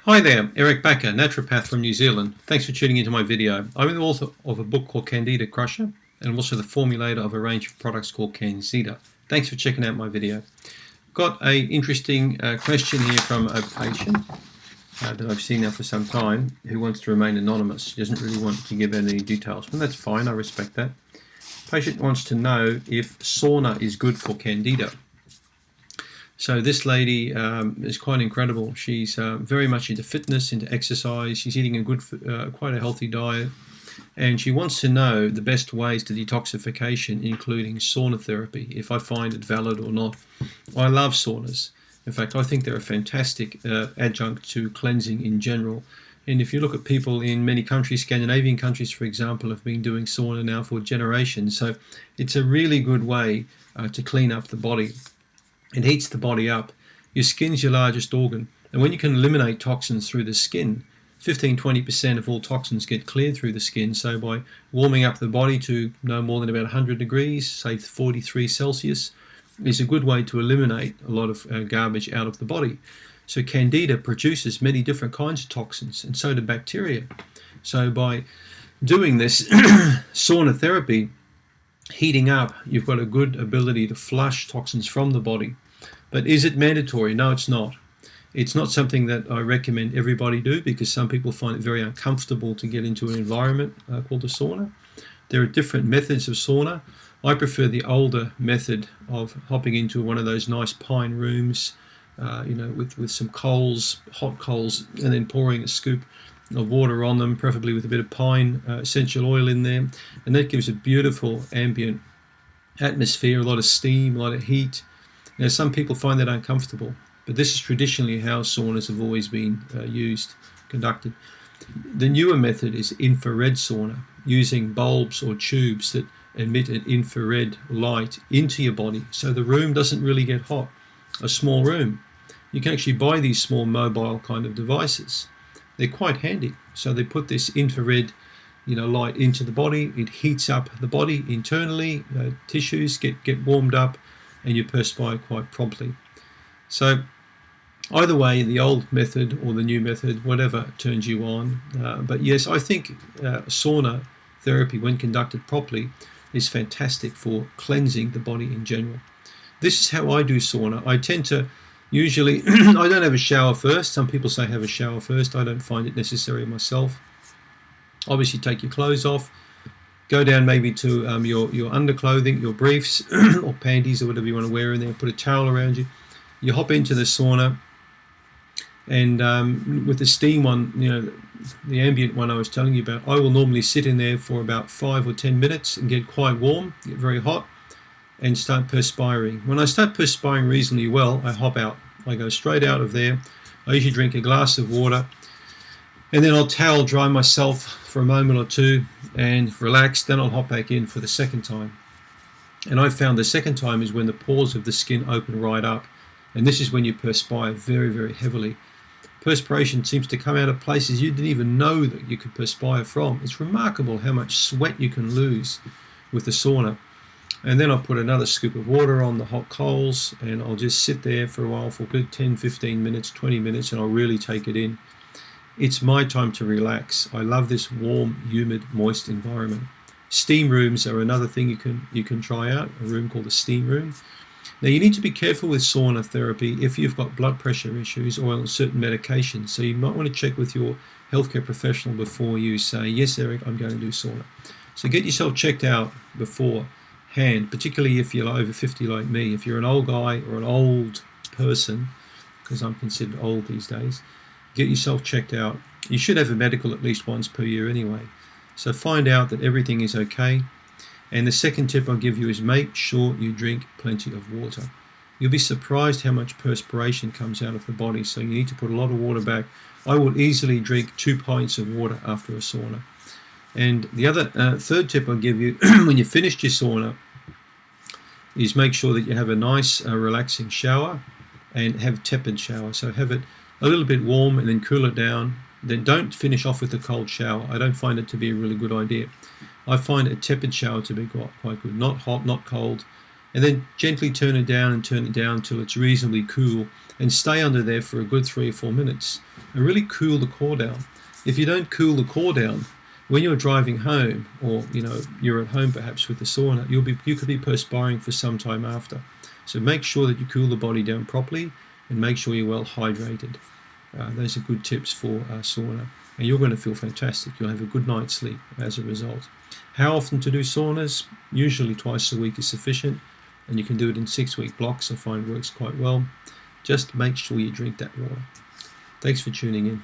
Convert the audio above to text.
Hi there, Eric Backer, naturopath from New Zealand. Thanks for tuning into my video. I'm the author of a book called Candida Crusher, and I'm also the formulator of a range of products called CanXida. Thanks for checking out my video. Got an interesting question here from a patient that I've seen now for some time who wants to remain anonymous. She doesn't really want to give any details, but that's fine, I respect that. Patient wants to know if sauna is good for Candida. So this lady is quite incredible. She's very much into fitness, into exercise. She's eating a good, quite a healthy diet. And she wants to know the best ways to detoxification, including sauna therapy, if I find it valid or not. I love saunas. In fact, I think they're a fantastic adjunct to cleansing in general. And if you look at people in many countries, Scandinavian countries, for example, have been doing sauna now for generations. So it's a really good way to clean up the body. It heats the body up. Your skin's your largest organ. And when you can eliminate toxins through the skin, 15-20% of all toxins get cleared through the skin. So by warming up the body to no more than about 100 degrees, say 43 Celsius, is a good way to eliminate a lot of garbage out of the body. So Candida produces many different kinds of toxins, and so do bacteria. So by doing this sauna therapy, heating up, you've got a good ability to flush toxins from the body. But is it mandatory? No, it's not. It's not something that I recommend everybody do, because some people find it very uncomfortable to get into an environment called a sauna. There are different methods of sauna. I prefer the older method of hopping into one of those nice pine rooms, with some coals, hot coals, and then pouring a scoop of water on them, preferably with a bit of pine essential oil in there, and that gives a beautiful ambient atmosphere, a lot of steam, a lot of heat. Now, some people find that uncomfortable, but this is traditionally how saunas have always been conducted. The newer method is infrared sauna, using bulbs or tubes that emit an infrared light into your body, so the room doesn't really get hot. A small room. You can actually buy these small mobile kind of devices. They're quite handy. So they put this infrared, light into the body. It heats up the body internally. Tissues get warmed up, and you perspire quite promptly. So either way, the old method or the new method, whatever turns you on. But yes, I think sauna therapy, when conducted properly, is fantastic for cleansing the body in general. This is how I do sauna. I tend to usually, I don't have a shower first. Some people say have a shower first. I don't find it necessary myself. Obviously, take your clothes off, go down maybe to your underclothing, your briefs or panties or whatever you want to wear in there. Put a towel around you. You hop into the sauna, and with the steam one, the ambient one I was telling you about, I will normally sit in there for about 5 or 10 minutes and get quite warm, get very hot, and start perspiring. When I start perspiring reasonably well, I hop out. I go straight out of there. I usually drink a glass of water, and then I'll towel dry myself for a moment or two and relax. Then I'll hop back in for the second time. And I found the second time is when the pores of the skin open right up, and this is when you perspire very, very heavily. Perspiration seems to come out of places you didn't even know that you could perspire from. It's remarkable how much sweat you can lose with the sauna. And then I'll put another scoop of water on the hot coals, and I'll just sit there for a while, for a good 10, 15 minutes, 20 minutes, and I'll really take it in. It's my time to relax. I love this warm, humid, moist environment. Steam rooms are another thing you can try out, a room called a steam room. Now, you need to be careful with sauna therapy if you've got blood pressure issues or on certain medications. So you might want to check with your healthcare professional before you say, yes, Eric, I'm going to do sauna. So get yourself checked out beforehand, particularly if you're over 50 like me. If you're an old guy or an old person, because I'm considered old these days, get yourself checked out. You should have a medical at least once per year anyway. So find out that everything is okay. And the second tip I'll give you is make sure you drink plenty of water. You'll be surprised how much perspiration comes out of the body, so you need to put a lot of water back. I will easily drink 2 pints of water after a sauna. And the other third tip I'll give you when you've finished your sauna is make sure that you have a nice relaxing shower, and have tepid shower. So have it a little bit warm and then cool it down. Then don't finish off with a cold shower. I don't find it to be a really good idea. I find a tepid shower to be quite good. Not hot, not cold. And then gently turn it down until it's reasonably cool, and stay under there for a good 3 or 4 minutes. and really cool the core down. If you don't cool the core down, when you're driving home, or you're at home perhaps with the sauna, you could be perspiring for some time after. So make sure that you cool the body down properly, and make sure you're well hydrated. Those are good tips for sauna, and you're going to feel fantastic. You'll have a good night's sleep as a result. How often to do saunas? Usually twice a week is sufficient, and you can do it in 6-week blocks. I find works quite well. Just make sure you drink that water. Thanks for tuning in.